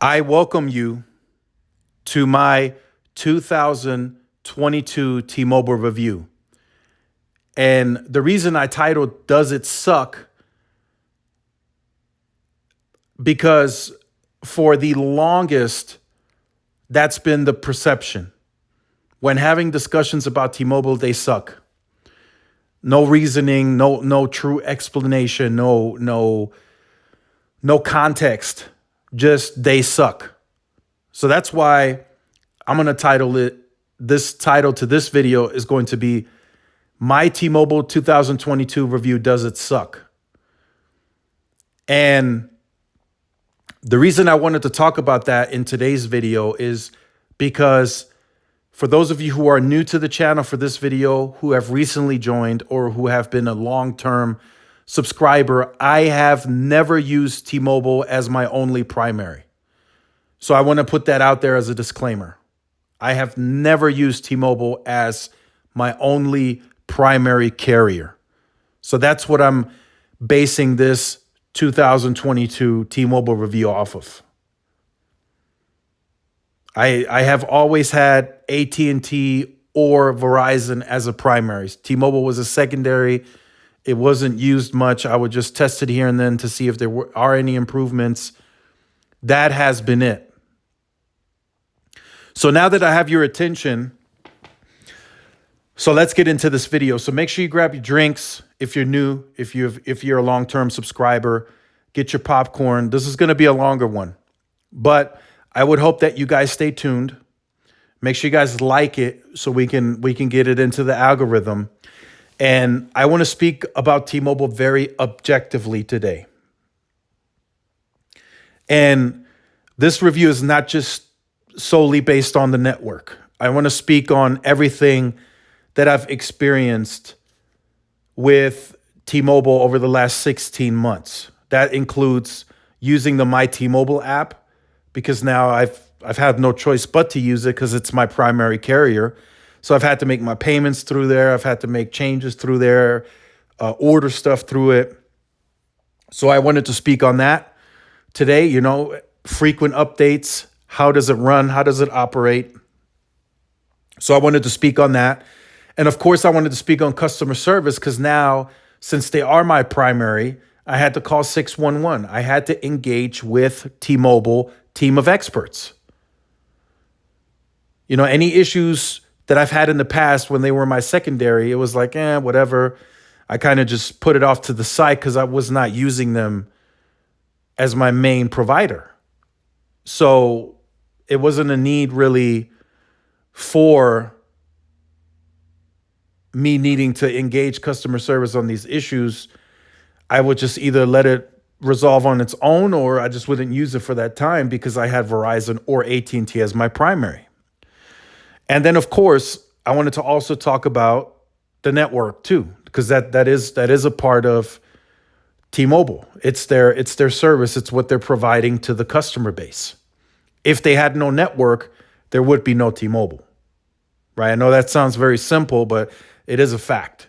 I welcome you to my 2022 T-Mobile review. And the reason I titled Does It Suck? Because for the longest, that's been the perception. When having discussions about T-Mobile, they suck. No reasoning, no true explanation, no context. Just they suck. So that's why I'm going to title it, this title to this video is going to be My T-Mobile 2022 Review, Does It Suck? And the reason I wanted to talk about that in today's video is because for those of you who are new to the channel for this video, who have recently joined or who have been a long-term subscriber, I have never used T-Mobile as my only primary. So I want to put that out there as a disclaimer. I have never used T-Mobile as my only primary carrier. So that's what I'm basing this 2022 T-Mobile review off of. I have always had AT&T or Verizon as a primary. T-Mobile was a secondary. It wasn't used much. I would just test it here and then to see if there are any improvements. That has been it. So now that I have your attention, so let's get into this video. So make sure you grab your drinks if you're new, if you're a long-term subscriber, get your popcorn. This is going to be a longer one, but I would hope that you guys stay tuned. Make sure you guys like it so we can get it into the algorithm. And I want to speak about T-Mobile very objectively today. And this review is not just solely based on the network. I want to speak on everything that I've experienced with T-Mobile over the last 16 months. That includes using the My T-Mobile app, because now I've had no choice but to use it because it's my primary carrier. So I've had to make my payments through there. I've had to make changes through there, order stuff through it. So I wanted to speak on that today. You know, frequent updates. How does it run? How does it operate? So I wanted to speak on that. And of course, I wanted to speak on customer service because now, since they are my primary, I had to call 611. I had to engage with T-Mobile team of experts. You know, any issues that I've had in the past when they were my secondary, it was like, whatever. I kind of just put it off to the side because I was not using them as my main provider. So it wasn't a need really for me needing to engage customer service on these issues. I would just either let it resolve on its own, or I just wouldn't use it for that time because I had Verizon or AT&T as my primary. And then, of course, I wanted to also talk about the network too, because that is a part of T-Mobile. It's their service. It's what they're providing to the customer base. If they had no network, there would be no T-Mobile, right? I know that sounds very simple, but it is a fact.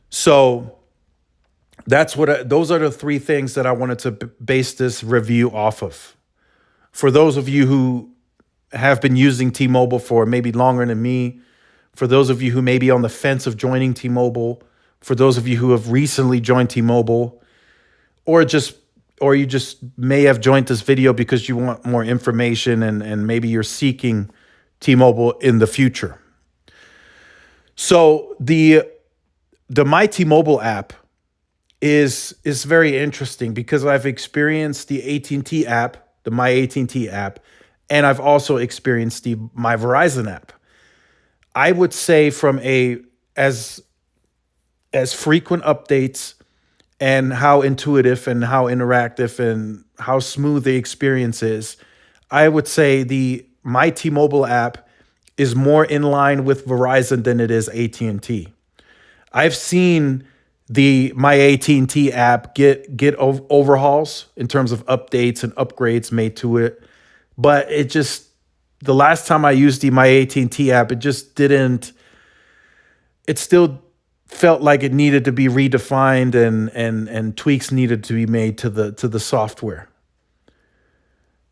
So those are the three things that I wanted to base this review off of. For those of you who have been using T-Mobile for maybe longer than me, for those of you who may be on the fence of joining T-Mobile, for those of you who have recently joined T-Mobile, or you just may have joined this video because you want more information and maybe you're seeking T-Mobile in the future. So the My T-Mobile app is very interesting because I've experienced the AT&T app, the My AT&T app, and I've also experienced the My Verizon app. I would say from as frequent updates and how intuitive and how interactive and how smooth the experience is, I would say the My T-Mobile app is more in line with Verizon than it is AT&T. I've seen the My AT&T app get overhauls in terms of updates and upgrades made to it, but the last time I used the My AT&T app, it still felt like it needed to be redefined and tweaks needed to be made to the software.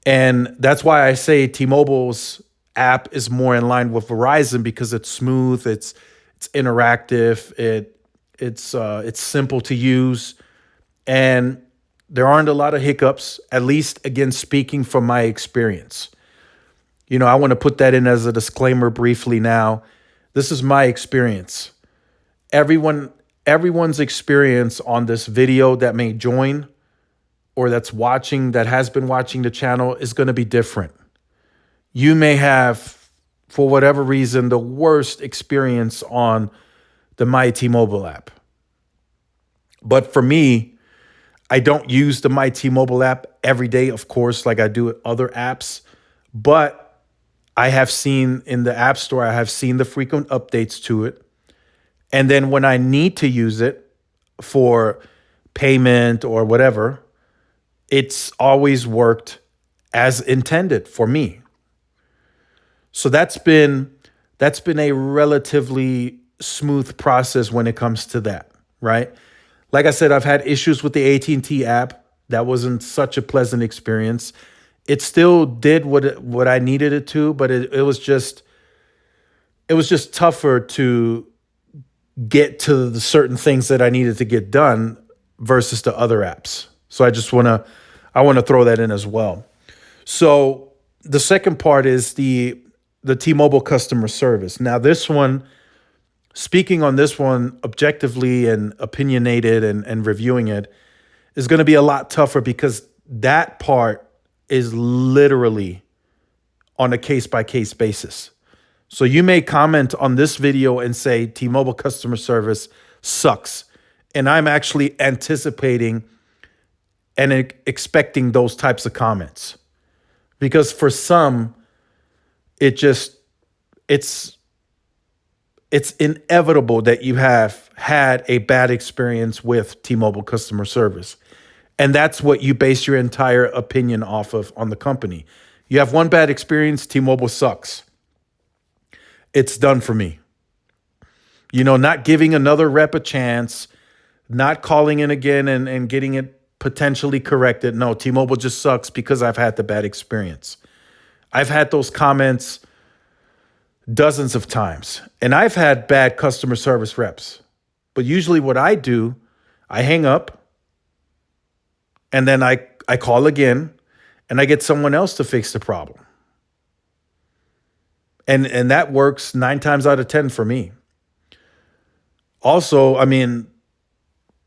And that's why I say T-Mobile's app is more in line with Verizon because it's smooth, it's interactive, it's simple to use, and there aren't a lot of hiccups, at least again speaking from my experience. I want to put that in as a disclaimer briefly now. This is my experience. Everyone's experience on this video that may join or that has been watching the channel is going to be different. You may have, for whatever reason, the worst experience on the My T-Mobile app. But for me, I don't use the My T-Mobile app every day, of course, like I do with other apps. But I have seen in the App Store, I have seen the frequent updates to it. And then when I need to use it for payment or whatever, it's always worked as intended for me. So that's been a relatively smooth process when it comes to that, right? Like I said, I've had issues with the AT&T app. That wasn't such a pleasant experience. It still did what I needed it to, but it was just tougher to get to the certain things that I needed to get done versus the other apps. So I want to throw that in as well. So the second part is the T-Mobile customer service. Now speaking on this one objectively and opinionated and reviewing it is going to be a lot tougher because that part is literally on a case-by-case basis. So you may comment on this video and say T-Mobile customer service sucks. And I'm actually anticipating and expecting those types of comments. Because for some, it's inevitable that you have had a bad experience with T-Mobile customer service. And that's what you base your entire opinion off of on the company. You have one bad experience, T-Mobile sucks. It's done for me. Not giving another rep a chance, not calling in again and getting it potentially corrected. No, T-Mobile just sucks because I've had the bad experience. I've had those comments dozens of times, and I've had bad customer service reps. But usually what I do, I hang up, and then I call again, and I get someone else to fix the problem. And that works 9 times out of 10 for me. Also,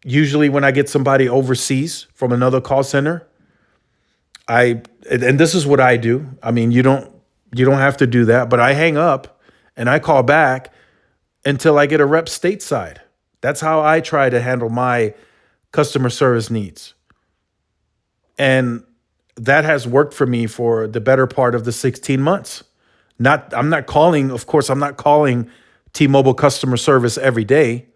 usually when I get somebody overseas from another call center, and this is what I do. You don't have to do that, but I hang up and I call back until I get a rep stateside. That's how I try to handle my customer service needs. And that has worked for me for the better part of the 16 months. I'm not calling T-Mobile customer service every day,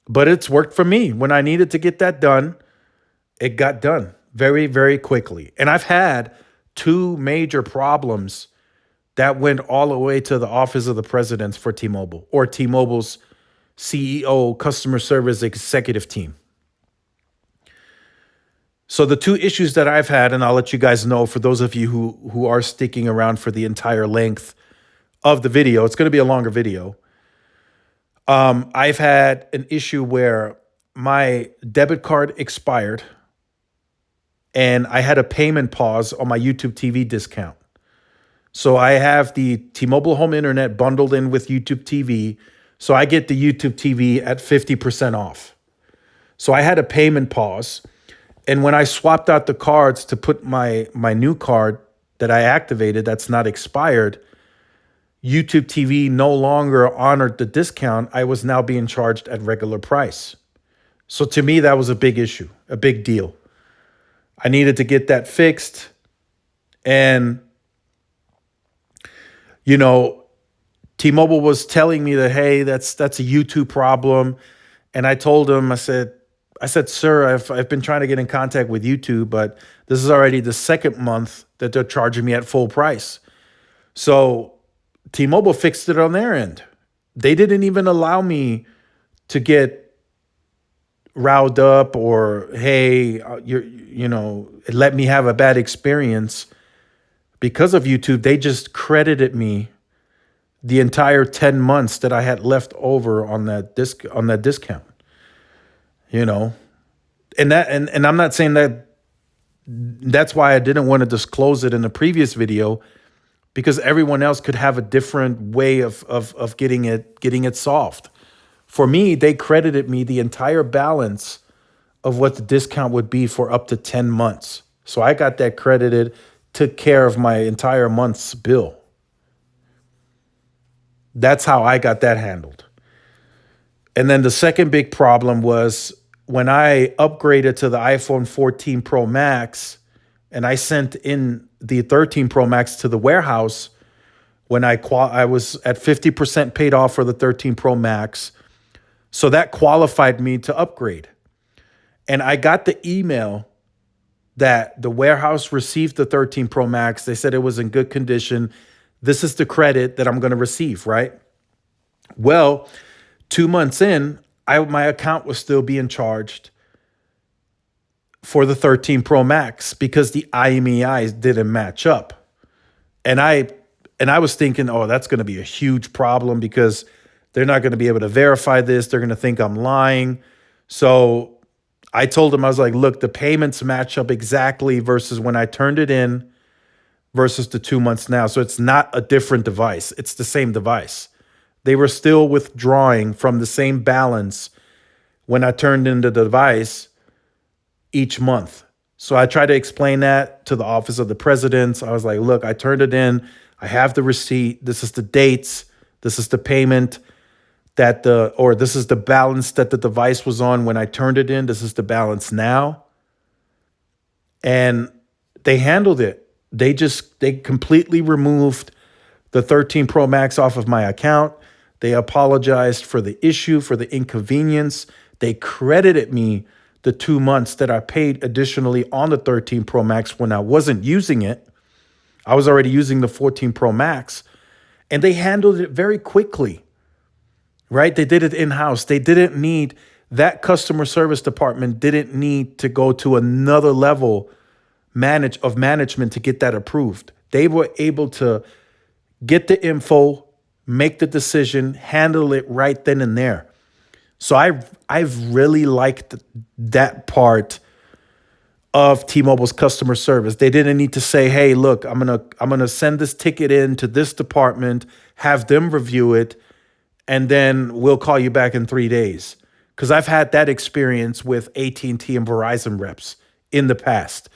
but it's worked for me. When I needed to get that done, it got done very, very quickly. And I've had 2 major problems that went all the way to the office of the presidents for T-Mobile or T-Mobile's CEO customer service executive team. So the 2 issues that I've had, and I'll let you guys know for those of you who are sticking around for the entire length of the video, it's going to be a longer video. I've had an issue where my debit card expired and I had a payment pause on my YouTube TV discount. So I have the T-Mobile home internet bundled in with YouTube TV. So I get the YouTube TV at 50% off. So I had a payment pause. And when I swapped out the cards to put my new card that I activated that's not expired, YouTube TV no longer honored the discount. I was now being charged at regular price. So to me, that was a big issue, a big deal. I needed to get that fixed. And, T-Mobile was telling me that, hey, that's a YouTube problem. And I told him, I said, sir, I've been trying to get in contact with YouTube, but this is already the 2nd month that they're charging me at full price. So T-Mobile fixed it on their end. They didn't even allow me to get riled up, or hey, let me have a bad experience because of YouTube. They just credited me the entire 10 months that I had left over on that discount, you know. And I'm not saying that that's why I didn't want to disclose it in the previous video, because everyone else could have a different way of getting it solved. For me, they credited me the entire balance of what the discount would be for up to 10 months. So I got that credited, took care of my entire month's bill. That's how I got that handled. And then the second big problem was when I upgraded to the iPhone 14 Pro Max and I sent in the 13 Pro Max to the warehouse. When I was at 50% paid off for the 13 Pro Max. So that qualified me to upgrade. And I got the email that the warehouse received the 13 Pro Max. They said it was in good condition. This is the credit that I'm going to receive, right? Well, 2 months in, my account was still being charged for the 13 Pro Max because the IMEIs didn't match up. And I was thinking, oh, that's going to be a huge problem because they're not going to be able to verify this. They're going to think I'm lying. So I told them, I was like, look, the payments match up exactly versus when I turned it in versus the 2 months now. So it's not a different device. It's the same device. They were still withdrawing from the same balance when I turned in the device each month. So I tried to explain that to the office of the president. I was like, look, I turned it in. I have the receipt. This is the dates. This is the payment this is the balance that the device was on when I turned it in. This is the balance now. And they handled it. They completely removed the 13 Pro Max off of my account. They apologized for the issue, for the inconvenience. They credited me the 2 months that I paid additionally on the 13 Pro Max when I wasn't using it. I was already using the 14 Pro Max, and they handled it very quickly, right? They did it in-house. They didn't need, that customer service department didn't need to go to another level of management to get that approved. They were able to get the info, make the decision, handle it right then and there. So I've really liked that part of T-Mobile's customer service. They didn't need to say, "Hey, look, I'm gonna send this ticket in to this department, have them review it, and then we'll call you back in 3 days." Because I've had that experience with AT&T and Verizon reps in the past.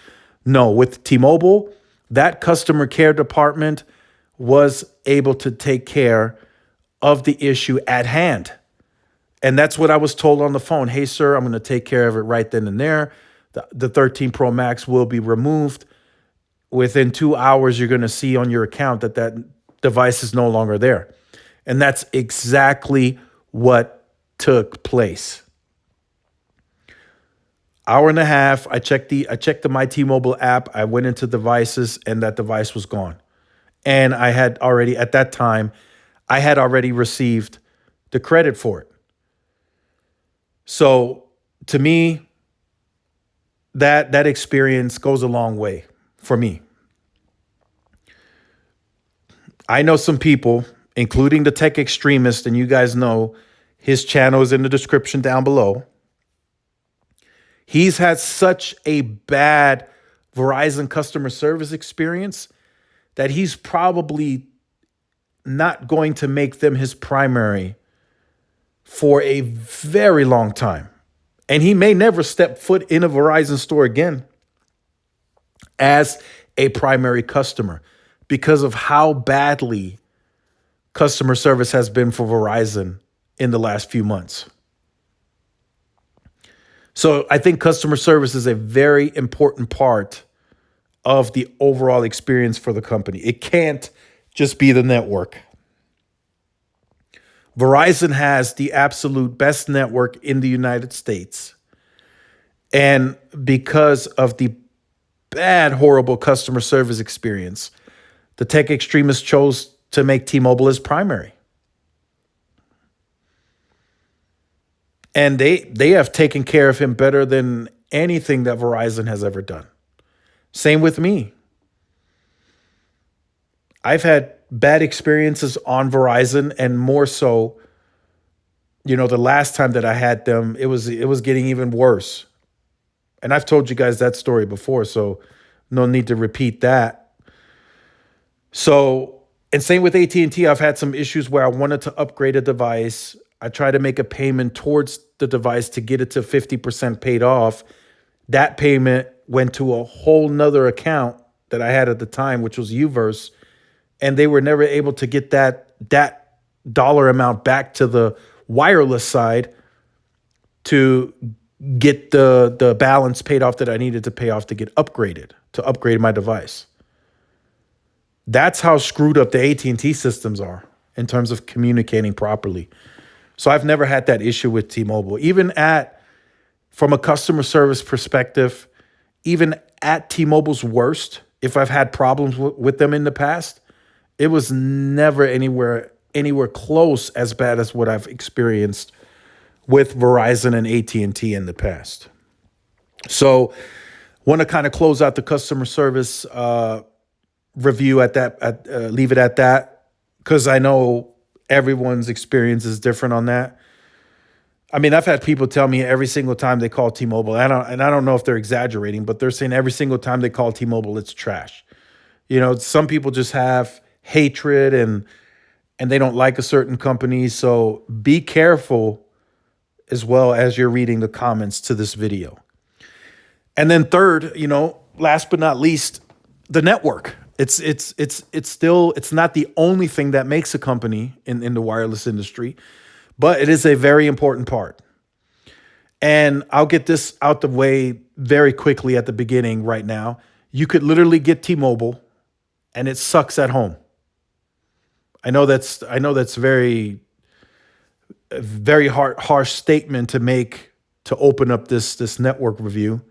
No, with T-Mobile, that customer care department was able to take care of the issue at hand. And that's what I was told on the phone. Hey, sir, I'm going to take care of it right then and there. The 13 Pro Max will be removed. Within 2 hours, you're going to see on your account that device is no longer there. And that's exactly what took place. Hour and a half, I checked the My T-Mobile app. I went into devices, and that device was gone. And I had already, at that time, I had already received the credit for it. So to me, that experience goes a long way for me. I know some people, including the Tech Extremist, and you guys know his channel is in the description down below. He's had such a bad Verizon customer service experience that he's probably not going to make them his primary for a very long time. And he may never step foot in a Verizon store again as a primary customer because of how badly customer service has been for Verizon in the last few months. So I think customer service is a very important part of the overall experience for the company. It can't just be the network. Verizon has the absolute best network in the United States. And because of the bad, horrible customer service experience, the Tech Extremists chose to make T-Mobile his primary. And they have taken care of him better than anything that Verizon has ever done. Same with me. I've had bad experiences on Verizon, and more so, the last time that I had them, it was getting even worse. And I've told you guys that story before, so no need to repeat that. So, and same with AT&T, I've had some issues where I wanted to upgrade a device. I tried to make a payment towards the device to get it to 50% paid off. That payment went to a whole nother account that I had at the time, which was Uverse, and they were never able to get that dollar amount back to the wireless side to get the balance paid off that I needed to pay off to get upgraded, to upgrade my device. That's how screwed up the AT&T systems are in terms of communicating properly. So I've never had that issue with T-Mobile. From a customer service perspective, even at T-Mobile's worst, if I've had problems with them in the past, it was never anywhere close as bad as what I've experienced with Verizon and AT&T in the past. So want to kind of close out the customer service review leave it at that, because I know everyone's experience is different on that. I mean, I've had people tell me every single time they call T-Mobile, and I don't know if they're exaggerating, but they're saying every single time they call T-Mobile, it's trash. Some people just have hatred and they don't like a certain company. So be careful as well as you're reading the comments to this video. And then third, last but not least, the network. It's not the only thing that makes a company in the wireless industry, but it is a very important part. And I'll get this out the way very quickly at the beginning right now. You could literally get T-Mobile and it sucks at home. I know that's very, very harsh statement to make to open up this network review,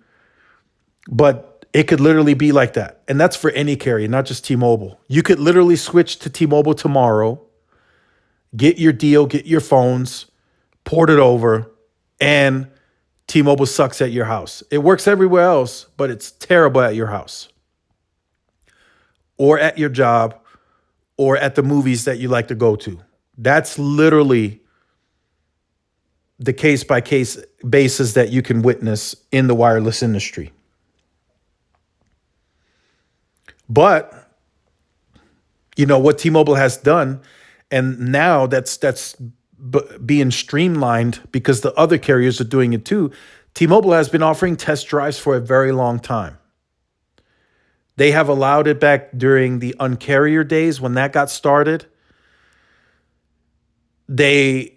but it could literally be like that. And that's for any carrier, not just T-Mobile. You could literally switch to T-Mobile tomorrow, get your deal, get your phones, port it over, and T-Mobile sucks at your house. It works everywhere else, but it's terrible at your house or at your job or at the movies that you like to go to. That's literally the case-by-case basis that you can witness in the wireless industry. But what T-Mobile has done, and now that's being streamlined because the other carriers are doing it too. T-Mobile has been offering test drives for a very long time. They have allowed it back during the Un-carrier days when that got started. They've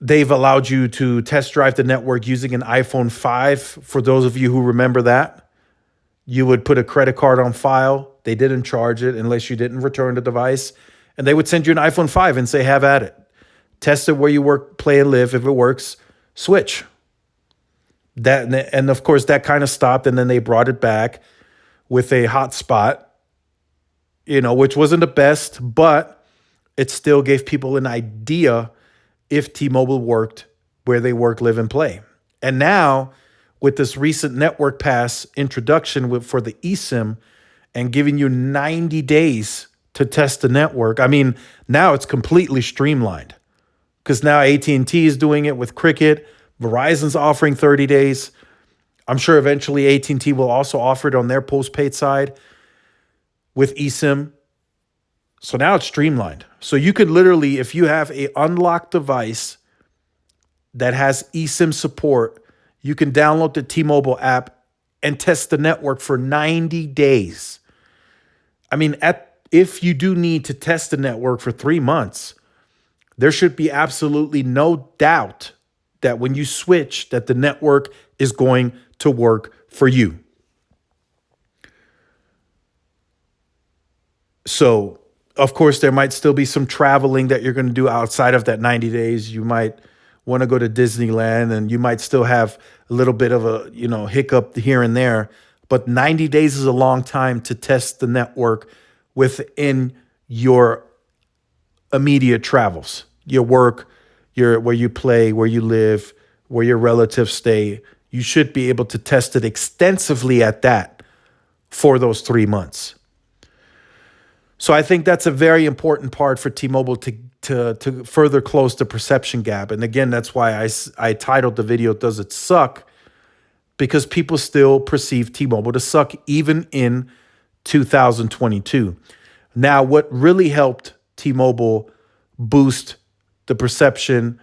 allowed you to test drive the network using an iPhone 5. For those of you who remember that, you would put a credit card on file. They didn't charge it unless you didn't return the device. And they would send you an iPhone 5 and say, have at it. Test it where you work, play, and live. If it works, switch. And of course, that kind of stopped. And then they brought it back with a hotspot, which wasn't the best, but it still gave people an idea if T-Mobile worked where they work, live, and play. And now, with this recent Network Pass introduction for the eSIM and giving you 90 days to test the network, I mean, now it's completely streamlined because now AT&T is doing it with Cricket. Verizon's offering 30 days. I'm sure eventually AT&T will also offer it on their postpaid side with eSIM. So now it's streamlined. So you could literally, if you have an unlocked device that has eSIM support, you can download the T-Mobile app and test the network for 90 days. I mean, if you do need to test the network for 3 months, there should be absolutely no doubt that when you switch, that the network is going to work for you. So, of course, there might still be some traveling that you're going to do outside of that 90 days. You might want to go to Disneyland and you might still have a little bit of a, hiccup here and there. But 90 days is a long time to test the network within your immediate travels, your work, where you play, where you live, where your relatives stay, you should be able to test it extensively at that for those 3 months. So I think that's a very important part for T-Mobile to further close the perception gap. And again, that's why I titled the video, Does It Suck? Because people still perceive T-Mobile to suck even in 2022. Now, what really helped T-Mobile boost the perception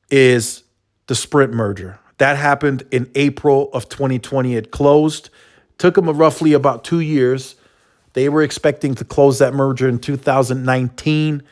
is the Sprint merger. That happened in April of 2020. It closed. Took them roughly about 2 years. They were expecting to close that merger in 2019.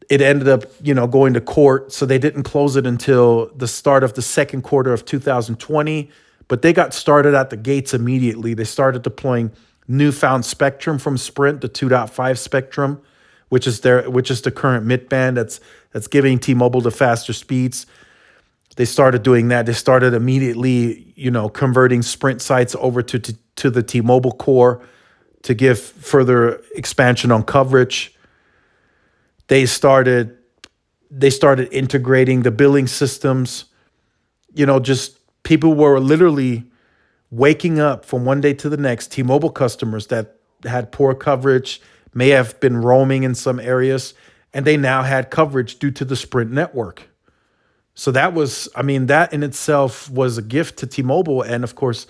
It ended up, going to court, so they didn't close it until the start of the second quarter of 2020. But they got started at the gates immediately. They started deploying newfound spectrum from Sprint, the 2.5 spectrum, which is the current mid-band that's giving T-Mobile the faster speeds. They started doing that. They started immediately, converting Sprint sites over to the T-Mobile core to give further expansion on coverage. They started integrating the billing systems. Just people were literally waking up from one day to the next. T-Mobile customers that had poor coverage, may have been roaming in some areas, and they now had coverage due to the Sprint network. So that in itself was a gift to T-Mobile and, of course,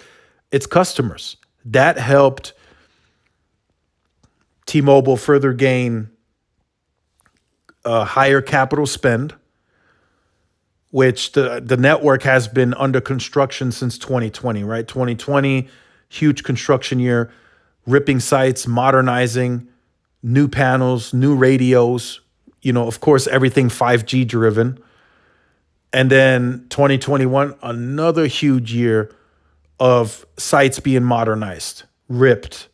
its customers. That helped T-Mobile further gain a higher capital spend, which the network has been under construction since 2020, right? 2020, huge construction year, ripping sites, modernizing, new panels, new radios, of course, everything 5G driven. And then 2021, another huge year of sites being modernized, ripped.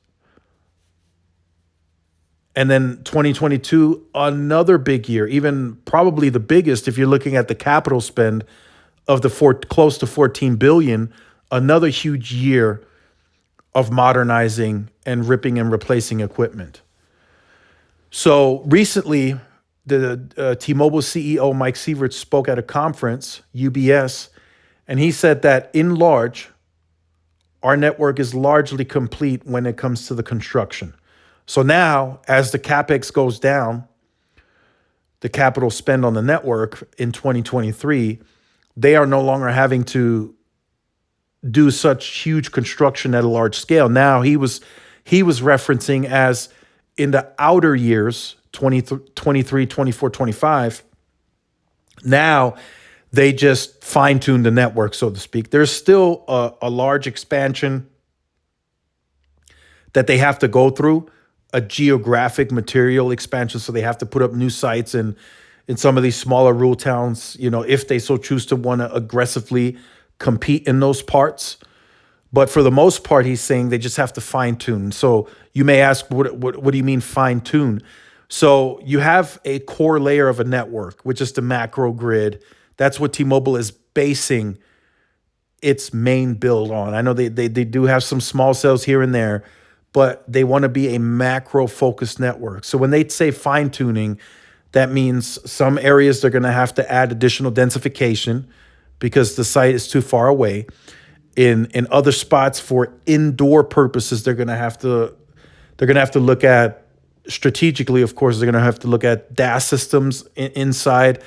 And then 2022, another big year, even probably the biggest if you're looking at the capital spend of the close to $14 billion, another huge year of modernizing and ripping and replacing equipment. So recently, the T-Mobile CEO, Mike Sievert, spoke at a conference, UBS, and he said that in large, our network is largely complete when it comes to the construction. So now, as the CapEx goes down, the capital spend on the network in 2023, they are no longer having to do such huge construction at a large scale. Now he was referencing as in the outer years, 23, 24, 25, now they just fine-tune the network, so to speak. There's still a large expansion that they have to go through, a geographic material expansion. So they have to put up new sites in some of these smaller rural towns, if they so choose to want to aggressively compete in those parts. But for the most part, he's saying they just have to fine tune. So you may ask, what do you mean fine tune? So you have a core layer of a network, which is the macro grid. That's what T-Mobile is basing its main build on. I know they do have some small cells here and there, but they want to be a macro-focused network. So when they say fine-tuning, that means some areas they're going to have to add additional densification because the site is too far away. In other spots for indoor purposes, they're going to have to look at strategically. Of course, they're going to have to look at DAS systems inside.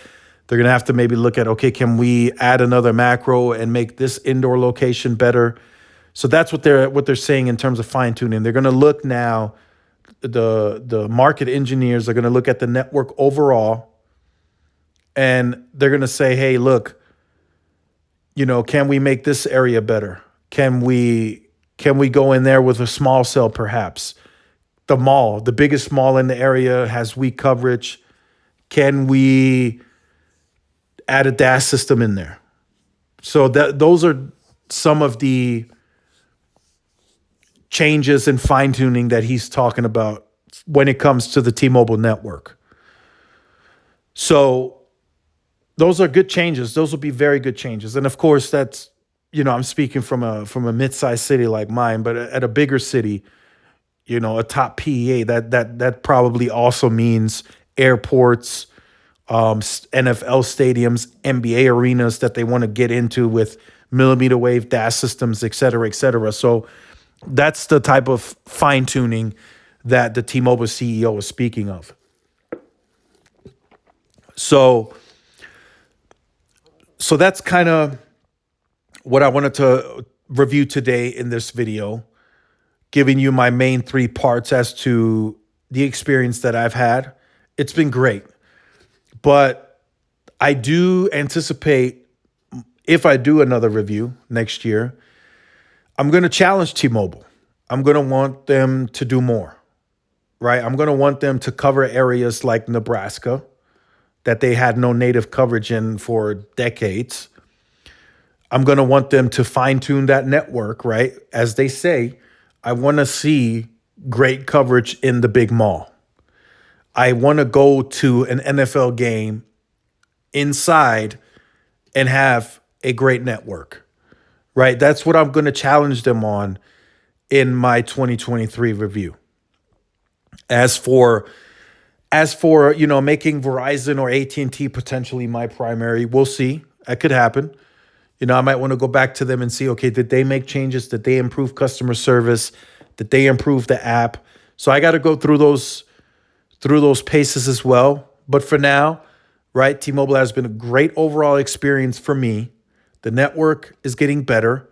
They're going to have to maybe look at, okay, can we add another macro and make this indoor location better? So that's what they're saying in terms of fine tuning. They're going to look now. The market engineers are going to look at the network overall, and they're going to say, hey, look, can we make this area better? Can we go in there with a small cell perhaps? The mall, the biggest mall in the area, has weak coverage. Can we add a DAS system in there? So those are some of the changes and fine-tuning that he's talking about when it comes to the T-Mobile network. So those are good changes. Those will be very good changes. And of course, that's, I'm speaking from a mid-sized city like mine, but at a bigger city, a top PEA, that probably also means airports, NFL stadiums, NBA arenas that they want to get into with millimeter wave DAS systems, et cetera, et cetera. So that's the type of fine tuning that the T-Mobile CEO is speaking of. So that's kind of what I wanted to review today in this video, giving you my main 3 parts as to the experience that I've had. It's been great, but I do anticipate, if I do another review next year, I'm going to challenge T-Mobile. I'm going to want them to do more, right? I'm going to want them to cover areas like Nebraska that they had no native coverage in for decades. I'm going to want them to fine-tune that network, right? As they say, I want to see great coverage in the big mall. I want to go to an NFL game inside and have a great network, right? That's what I'm going to challenge them on in my 2023 review. As for making Verizon or AT&T potentially my primary, we'll see. That could happen. I might want to go back to them and see, okay, did they make changes? Did they improve customer service? Did they improve the app? So I got to go through those paces as well. But for now, right, T-Mobile has been a great overall experience for me. The network is getting better.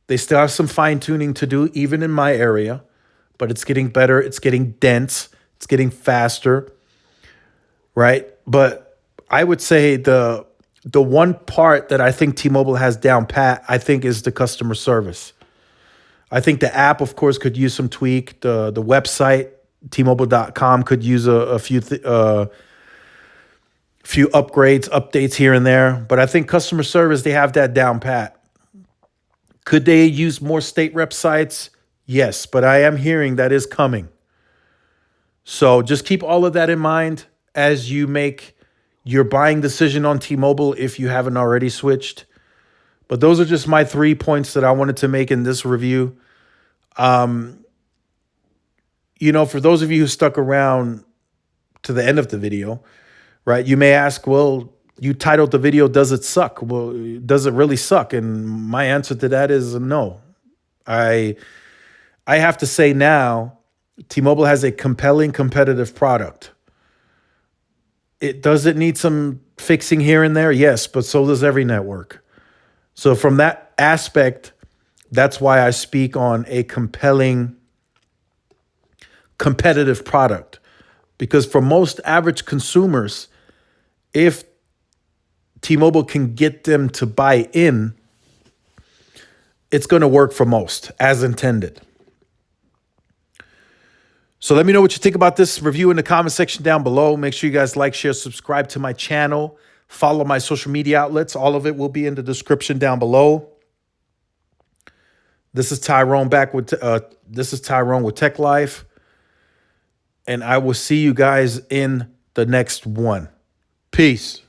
They still have some fine tuning to do, even in my area, but it's getting better. It's getting dense. It's getting faster, right? But I would say the one part that I think T-Mobile has down pat, I think, is the customer service. I think the app, of course, could use some tweak. The website, T-Mobile.com, could use a few upgrades, updates here and there. But I think customer service, they have that down pat. Could they use more state rep sites? Yes, but I am hearing that is coming. So just keep all of that in mind as you make your buying decision on T-Mobile if you haven't already switched. But those are just my 3 points that I wanted to make in this review. For those of you who stuck around to the end of the video, right, you may ask, well, you titled the video, "Does it suck?" Well, does it really suck? And my answer to that is no. I have to say now, T-Mobile has a compelling competitive product. Does it need some fixing here and there? Yes, but so does every network. So from that aspect, that's why I speak on a compelling competitive product. Because for most average consumers, if T-Mobile can get them to buy in, it's going to work for most, as intended. So let me know what you think about this review in the comment section down below. Make sure you guys like, share, subscribe to my channel. Follow my social media outlets. All of it will be in the description down below. This is Tyrone with Tech Life. And I will see you guys in the next one. Peace.